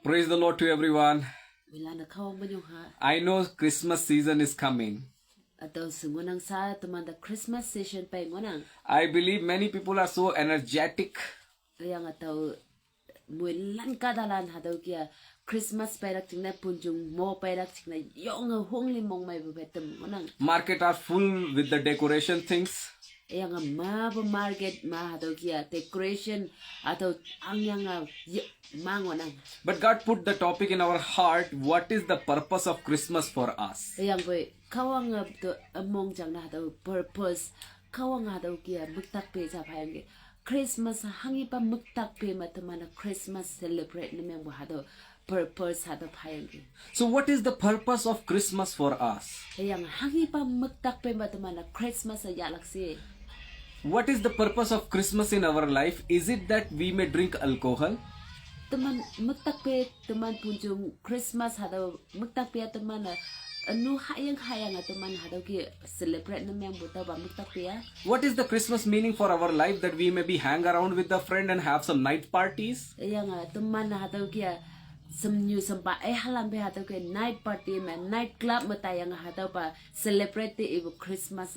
Praise the Lord to everyone. เวลานะเข้ามาอยู่ฮะ I know Christmas season is coming. เตอสึงวันนังซาตมัน the Christmas session ไปงวนัง I believe many people are so energetic. ยังเตอมวยลั่นกาดาลันหาเตอเกีย Christmas ไปรักจึงได้ปุ่นจุงโมไปรักจึงได้ยองห้องลิมงไม่บุเบตมงวนัง Market are full with the decoration things. ยังมาบ market มาหาเตอเกีย decoration เตออังยังมางวนัง But God put the topic in our heart. What is the purpose of Christmas for us? ยังไปเขาว่างตัวมองจังนะเตอ purpose เขาว่างเตอเกียมึกตักเปจะพายง Christmas หังอีปะมึกตักเปมาตมัน Christmas celebrate นี่แม่งว่าเตอ purpose หาเตอพายง So what is the purpose of Christmas for us? ยังหังอีปะมึกตักเปมาตมัน Christmas อยากลักษณะ What is the purpose of Christmas in our life? Is it that we may drink alcohol? ตมันมึกตักเปตมันปุ่นจุง Christmas หาเตอมึกตักเปตมันนูหายังตมันหาเตอเกีย celebrate นี่แม่งบุตรบ่มึกตักเป What is the Christmas meaning for our life, that we may be hang around with a friend and have some night parties? ยังตมันหาเตอเกียสมยูสมปะฮัลันไปหาเตอเกีย night party แม่ night club มาตายังหาเตอปะ celebrate อีก Christmas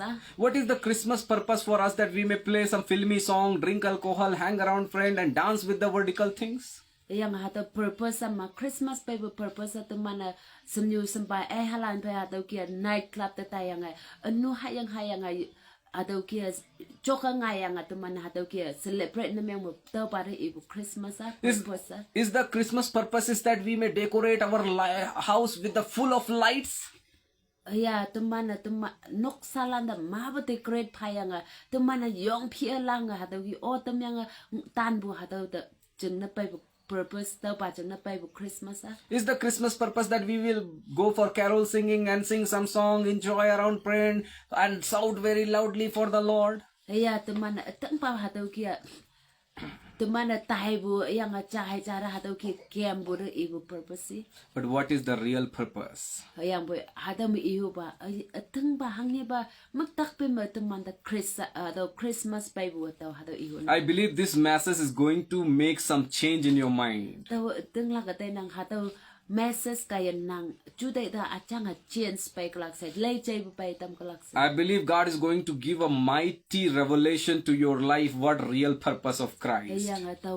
What is the Christmas purpose for us, that we may play some filmy song, drink alcohol, hang around friend and dance with the vertical things? ยังหาเตอ purpose มา Christmas ไป purpose ตมันสมยูสมปะฮัลันไปหาเตอเกีย night club ตายังไงนูหายังหาเตอเกียจกไงยังตมันหาเตอเกีย celebrate นี่แม่งบุตรบ่อีก Christmas purpose Is the Christmas purpose is that we may decorate our house with the full of lights? ตมันนกซาลันมาบติเกรดพายังตมันยองเพียลังหาเตอกีโอตมยังตันบุหาเตอจึงนับไป purpose เตอป่าจึงนับไป Christmas Is the Christmas purpose that we will go for carol singing and sing some song, enjoy around friend and shout very loudly for the Lord? ตมันตั้งป่าหาเตอกีตมันตายบุยังจ่ายจาระหาเตอกีเกมบุอีก purpose But what is the real purpose? ยังบุหาเตอมีอีกบ่ตั้งป่าหังนี้บ่มักตักเป็นตมันตะChristmas ไปบุเตอหาเตออีก I believe this message is going to make some change in your mind. เตอตั้งหลักแต่นังหาเตอmessage กายันนังจุดใดตาอาจารย์change ไปกลักใส่เลยใจไปตามกลักใส่ I believe God is going to give a mighty revelation to your life, what real purpose of Christ. ยังเตอ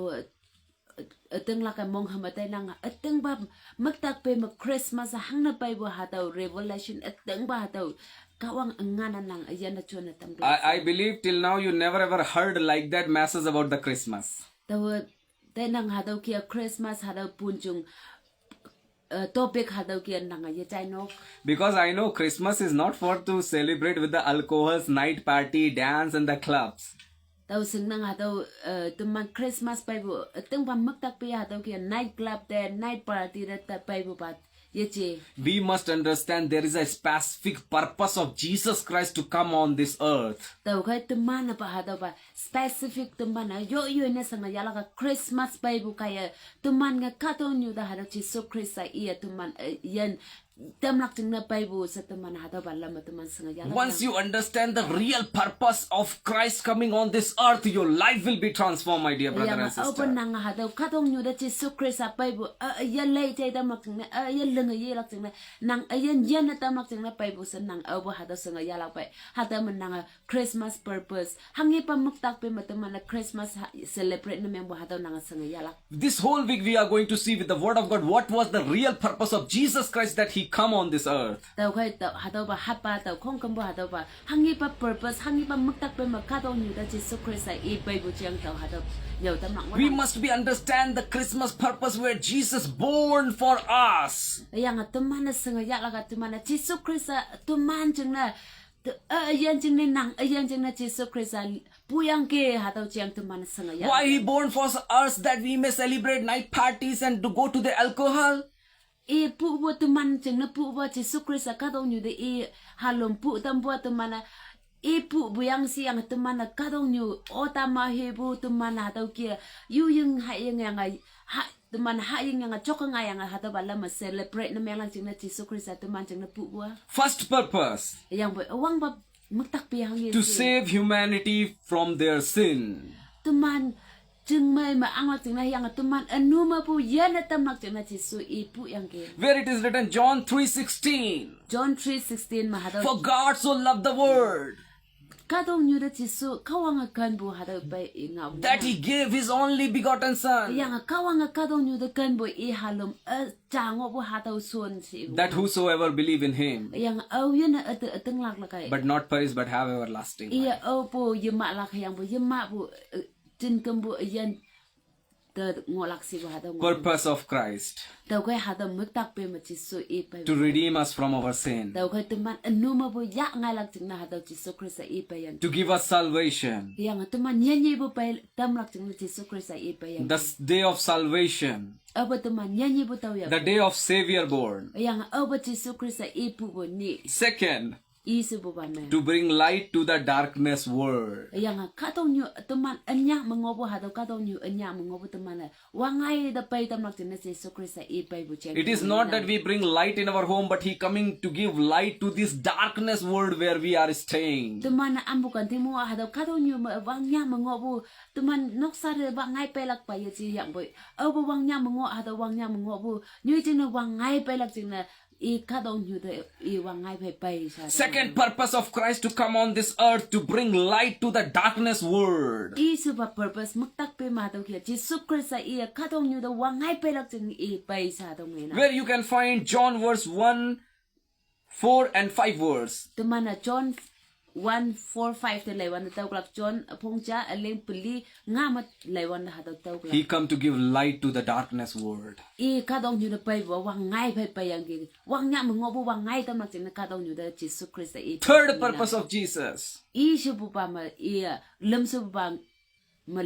ตั้งหลักมองหามาแต่นังตั้งบ่มักตักไปมา Christmas หังนับไปบ่หาเตอ revelation ตั้งบ่หาเตอกะวังงานนังยันชวนตาม I believe till now you never ever heard like that message about the Christmas. เตอแต่นังหาเตอเกีย Christmas หาเตอปุ่นจุงtopic หาเตอเกียนังยะใจนก Because I know Christmas is not for to celebrate with the alcohols, night party, dance and the clubs. เตอซึ่งนังหาเตอตมัน Christmas ไปบ่ตั้งบ่มักตักไปหาเตอเกีย night club แต่ night party แต่ไปบ่ปัดยะเจ We must understand there is a specific purpose of Jesus Christ to come on this earth. เตอค่อยตมันปะหาเตอปะ specific ตมันyo ne sanga yala ka Christmas ไปบ่กายตมันงะคาตอนอยู่da หาเตอจิสุคริสต์อีตมันยันตำลักจึงนะไปบ่สะตมันหาเตอบัลละมตมันสงะยาละ Once you understand the real purpose of Christ coming on this earth, your life will be transformed, my dear brother and open sister. นังหาเตอคาตอนอยู่da จิสุคริสต์ไปบ่ยันเลยใจตำลักจึงนะยันลึงเยลักจึงนะนังยันนะตำลักจึงนะไปบ่สนังบ่หาเตอสงะยาละไปหาเตอมันนัง Christmas purpose หังนี้ปะมักตักไปมตมัน Christmas celebrate นะแม่บ่หาเตอนังสงะยาละ This whole week we are going to see with the word of God what was the real purpose of Jesus Christ that he come on this earth. เตาค่อยเตาหาเตาบ่ฮับปาเตาคงกำบ่หาเตาบ่หังนี้ปะ purpose หังนี้ปะมึกตักไปมาคาตองอยู่da จิสุคริสต์อีไปบ่เจียงเตาหาเตาเดี๋ยวตำลักว่า We must be understand the Christmas purpose where Jesus born for us. ยังตมันสงะยาละกะตมันจิสุคริสต์ตมันจึงนะยันจึงในนังยันจึงนะจิสุคริสต์ปุยังเกหาเตาเจียงตมันสงะยา Why he born for us, that we may celebrate night parties and to go to the alcohol? ผู้บ่ตมันจึงนะผู้บ่จิสุคริสต์คาตองอยู่ได้ฮาลมผู้ตำบ่ตมันผู้บ่ยังเสียงตมันคาตองอยู่โอตามาเฮบุตมันหาเตาเกียอยู่ยังหายังไงตมันหายังจกไงยังหาเตาบัลละมา celebrate นะแม่ลังจึงนะจิสุคริสต์ตมันจึงนะผู้บ่ First purpose, ยังบ่วังบ่มึกตักเปียง to save humanity from their sin. ตมัน chừng mày mà ăn là chừng này yang tụi man anu mà bu yên là tâm lạc chừng này chỉ số ít bu yang kia. Where it is written, John 3:16. John 3:16 mà hado. For God so loved the world Các ông như đó chỉ số các ông cần bu hado bay ngạo. that he gave his only begotten son, Yang các ông như đó cần bu i halom chang bu hado suon si. that whosoever believe in him Yang yên là từng lạc là cái. but not perish but have everlasting life. Iya bu yemak lạc yang bu yemak bu trên cầm bu yên. Purpose of Christ to redeem us from our sin, to give us salvation. The day of salvation, the day of Savior born. Second, to bring light to the darkness world. It is not that we bring light in our home, but he coming to give light to this darkness world where we are staying. Second purpose of Christ to come on this earth to bring light to the darkness world. Where you can find John verse 1, 4 and 5 verse. John 1:4-5 te lewan tau klak John pongcha aleng peli ngamat lewan ha tau klak. He come to give light to the darkness world. Ka dong nyu de pai bo wang ngai pai yang gi wang nya mo bo wang ngai tam nak jing ka dong nyu de Jesus Christ Third purpose of Jesus. Shu bu pa ma lem su ba ma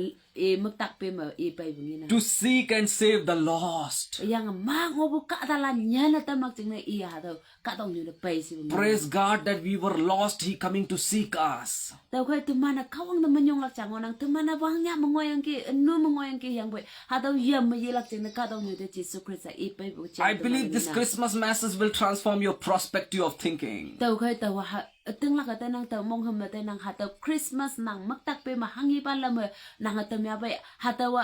mak tak pe ma pai bungi na. To seek and save the lost. Yang ma ngo bu ka da la nya na tam nak jing na ha do ka dong nyu de pai si. Praise God that we were lost, he coming to seek us. Tau kai tu mana kawang na manyong lak chang onang tu mana wang nya mengoyang ki nu mengoyang ki yang boy ha dau yam ma yelak jing na ka dong nyu de Jesus Christ pai bu. I believe this Christmas masses will transform your perspective of thinking. Tau kai tau ha từng là cái tên năng tàu mong hầm là tên năng hạt tàu Christmas năng mắc tắc pe mà hang hi ban là mà năng hạt tàu mía vậy hạt tàu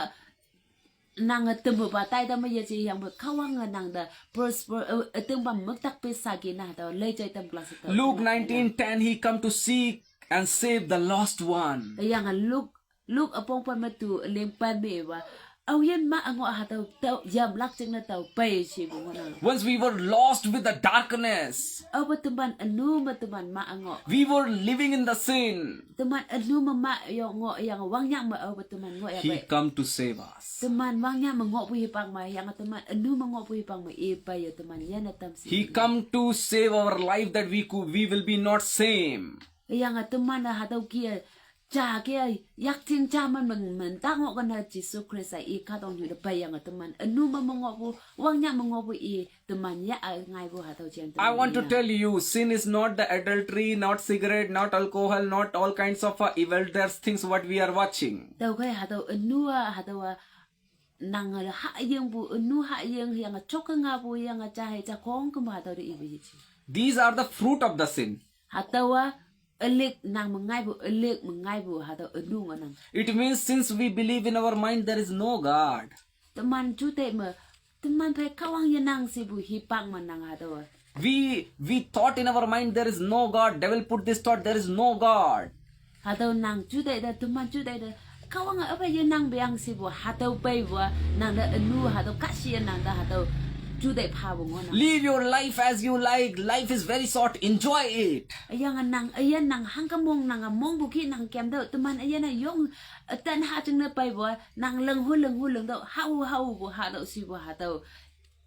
năng hạt tàu bờ tay tàu mà giờ chỉ yang bờ khâu ang năng da prosper từng bằng mắc tắc pe sa kia năng tàu lấy chơi tầm class tàu Luke 19:10 he come to seek and save the lost one. Yang Luke apong pan mà tu lem pan be wa au yen ma ango hạt tàu yam lắc chừng là tàu pe chi bu ngang. Once we were lost with the darkness, Teman anu ma teman ma ango. we were living in the sin. Teman anu ma yo ngo yang wang yang ma teman ngo ya He bai. come to save us. Teman wang yang ngo pu pang ma yang teman anu ma ngo pu pang ma bai ya teman ya na tam si. He come to save our life that we will be not same. Yang teman ha tau kia cha kia yak tin cha man men ta ngo kan ha Jesus Christ ai ka dong yu de bai yang teman anu ma ngo pu wang yang ngo pu teman ya ngai bu ha tau chen. I want to tell you, sin is not the adultery, not cigarette, not alcohol, not all kinds of evil. There's things what we are watching. Tau kai ha tau anu ha tau nang ha yang bu anu ha yang chok nga bu yang cha hai cha kong ka ma tau de ibi chi. These are the fruit of the sin. Ha tau elek nang mengai bu ha tau anu nang. It means since we believe in our mind there is no God. Teman chu te ma teman pai kawang ya nang si bu hi pang man nang ha tau. We thought in our mind there is no God. Devil put this thought there is no God. Ha tau nang chu te da teman chu te da kawang apa ya nang beang si bu ha tau pai bu nang da anu ha tau ka si nang da ha tau chu te pha bu ngon. Live your life as you like. Life is very short. Enjoy it. Yang nang hang kamong nang mong bu ki nang kem da teman ayan na yong tan ha chung na pai bu nang leng hu da hau bu ha tau si bu ha tau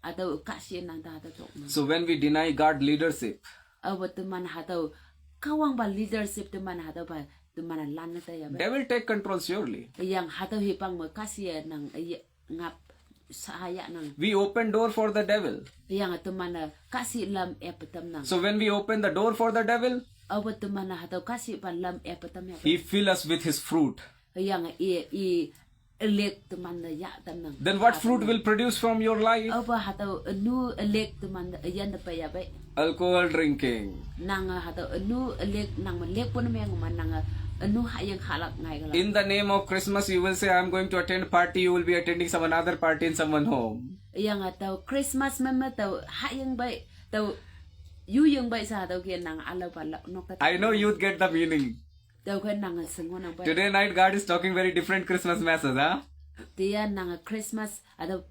atau kasih nang dah atau. So when we deny God leadership, teman atau kawang ba leadership teman atau ba teman lan nata ya. devil take control surely. Yang atau hipang mo kasih nang ngap sahaya nang. We open door for the devil. Yang teman kasih lam petam nang. So when we open the door for the devil, teman atau kasih pan lam petam ya. he fill us with his fruit. Yang elek teman ya tanang. Then what fruit will produce from your life? Atau nu elek teman yan apa ya baik. Alcohol drinking. Nang atau nu elek nang melek pun memang man nang anu hayang halak ngai gala In the name of Christmas, you will say, I'm going to attend party, you will be attending some another party in someone home. yang atau Christmas mama tau hayang bai tau yu yang bai sa tau kian nang alau pala nok I know you'd get the meaning. tau kan nang sengon nang bai Today night, God is talking very different Christmas message, huh? dia nang Christmas atau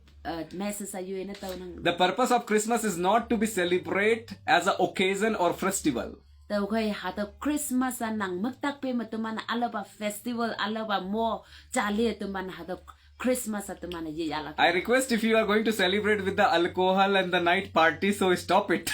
message ayu ina tau nang The purpose of Christmas is not to be celebrated as an occasion or festival. tau kai hatau Christmas nang maktak pe matuman alau ba festival alau ba mo chale tuman hatau Christmas tuman ye yala I request if you are going to celebrate with the alcohol and the night party, so stop it.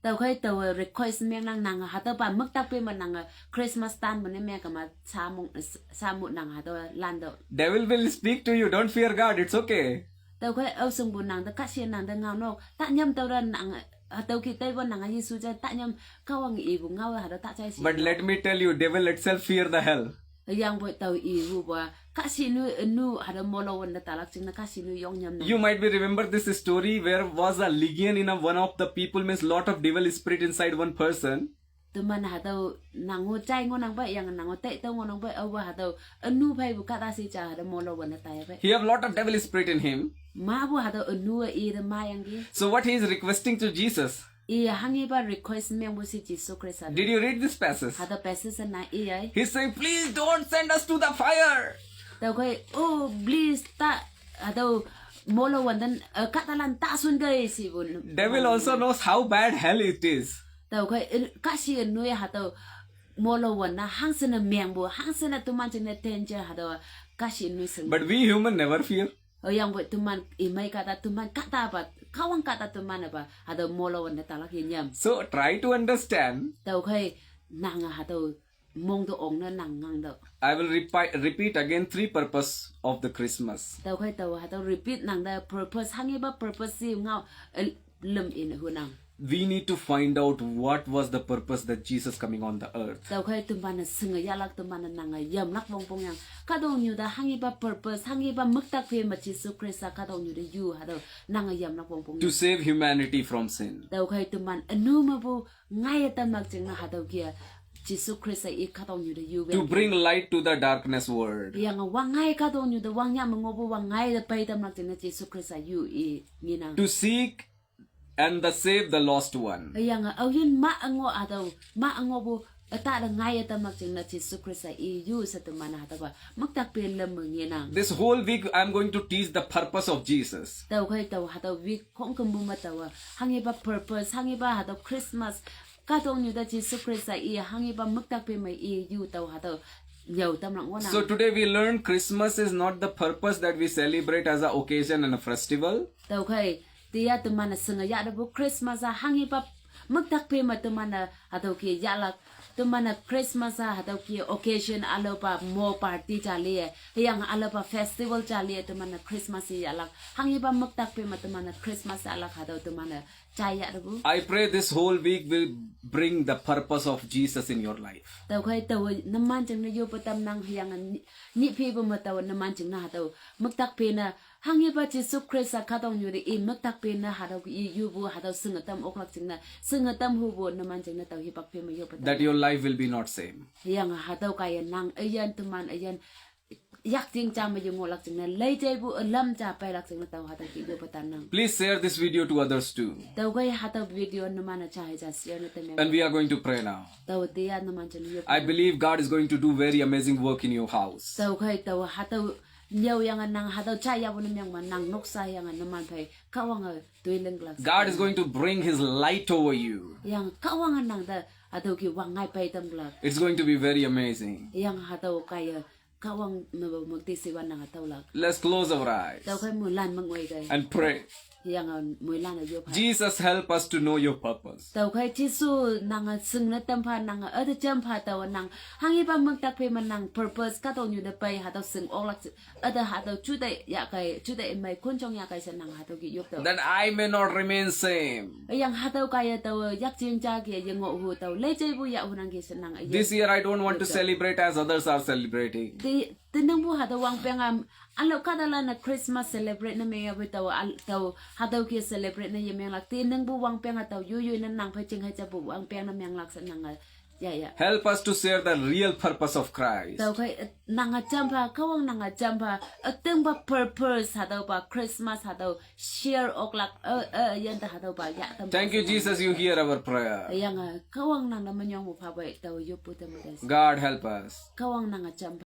tau kai tau request me nang hatau ba maktak pe man nang Christmas tan man me ka ma samu nang hatau lando Devil will speak to you. Don't fear God. It's okay. tau kai au sung bu nang da ka sia nang da ngau no ta nyam tau ran nang tau ki tai bon nang Yesu ja ta nyam kawang i bu ngau ha da ta chai si But let me tell you, devil itself fear the hell. yang bo tau i bu ba ka si nu ha da molo won da talak ching na ka si nu yong nyam na You might be remember this story where was a legion in one of the people, means lot of devil spirit inside one person. tu man ha tau nang ngo chai ngo nang ba yang nang ngo tai tau ngo nang ba au ba ha tau anu bai bu ka ta si cha ha da molo won da tai ba He have lot of devil spirit in him. ma bu ha tau anu i da ma yang gi So what he is requesting to Jesus? i hangi ba request me bu si Jesus Christ ha Did you read this passage? da passage na i ai He's saying, please don't send us to the fire. tau kai oh please ta atau molo wandan katalan ta sun gai si bun Devil also knows how bad hell it is. tau kai ka si nu ya hatau molo wanna hangsena mengbo hangsena tuman chene danger hatau ka si nu sing But we human never fear. yang buat tuman imai kata tuman kata apa kawang kata tuman apa hatau molo wanna talak nyam So try to understand. tau kai nang hatau mong do ong na nang ngang do I will repeat again 3 purpose of the Christmas. tau kai tau hatau repeat nang da purpose hangi ba purpose si ngau lum in hu nang We need to find out what was the purpose that Jesus coming on the earth. tau kai tuman singa yalak tuman nang yam lak bong bong yang kadong nyu da hangi ba purpose hangi ba muktak fe ma Jesus Christ kadong nyu da yu hatau nang yam lak bong bong To save humanity from sin. tau kai tuman anu ma bu ngai tam mak jing na hatau kia Jesus Christ I kadong nyu da yu To bring light to the darkness world. yang wangai kadong nyu da wang nya mengobo wangai da pai tam mak jing na Jesus Christ yu I ni nang To seek and save the lost one. yang au yin ma ango atau ma ango bu ta da ngai tam mak jing na Jesus Christ I yu sa tuman hatau ba maktak pe lam ngi nang This whole week I'm going to teach the purpose of Jesus. tau kai tau hatau week kong kumbu ma tau hangi ba purpose hangi ba hatau Christmas ka dong nyu da Jesus Christ I hangi ba maktak pe mai I yu tau hatau nhiều tâm lòng quá nào. So today we learned Christmas is not the purpose that we celebrate as an occasion and a festival. Tau kai tia tu mana senga ya da bu Christmas hangi ba maktak pe ma tu mana hatau ki ya la tu mana Christmas hatau ki occasion alo pa mo party chali yang alo pa festival chali tu mana Christmas ya la hangi ba maktak pe ma tu mana Christmas ala hatau tu mana chaya da bu. I pray this whole week will bring the purpose of Jesus in your life. Tau kai tau naman chang na yo patam nang yang ni pe bu ma tau naman chang na tau maktak pe na hangi ba Jesus Christ ka dong yu de maktak pe na hatau ki yu bu hatau singa tam oklak chang na singa tam hu bu naman chang na tau hi pak pe ma yo patam That your life will be not same. yang hatau kai nang ayan tuman ayan yak ting cha ma yung olak chang na lei jai bu lam cha pai lak chang na tau hatau ki yo patam nang Please share this video to others too. tau kai hatau video naman na cha hai cha share na tem And we are going to pray now. tau tia naman chang yo I believe God is going to do very amazing work in your house. tau kai tau hatau nhiều yang nang hatau cha ya bunam yang nang noksa yang naman pai kawang tuileng glass God is going to bring His light over you. yang kawang nang da hatau ki wangai pai tam glass It's going to be very amazing. yang hatau kaya kawang magti siwan nang hatau lak Let's close our eyes tau kai mulan mangoi kai and pray. yang mulan yo pa Jesus, help us to know your purpose. tau kai chisu nang sing na tam pha nang cham pha tau nang hangi ba mak tak pe man nang purpose ka tong yu da pai hatau sing olak hatau chu dai ya kai chu dai mai kun chong ya kai san nang hatau ki yok tau That I may not remain same. yang hatau kaya tau yak ching cha ke yang ngo hu tau le chai bu ya hu nang ke san nang This year I don't want to celebrate as others are celebrating. tinang bu hatau wang pengam alo kadala na Christmas celebrate na me bu tau hatau ki celebrate na yemeng lak tinang bu wang peng tau yu yu na nang pha ching ha cha bu wang peng na meng lak san nang ya. Help us to share the real purpose of Christ. Tau kai nanga jampa kawang nanga jampa ateng ba purpose hadau ba Christmas hadau share oklak yan ta hadau ba ya tam. Thank you, Jesus, you hear our prayer. Yang kawang nang na manyong mo pa ba tau yupu tam. God help us. Kawang nanga jampa.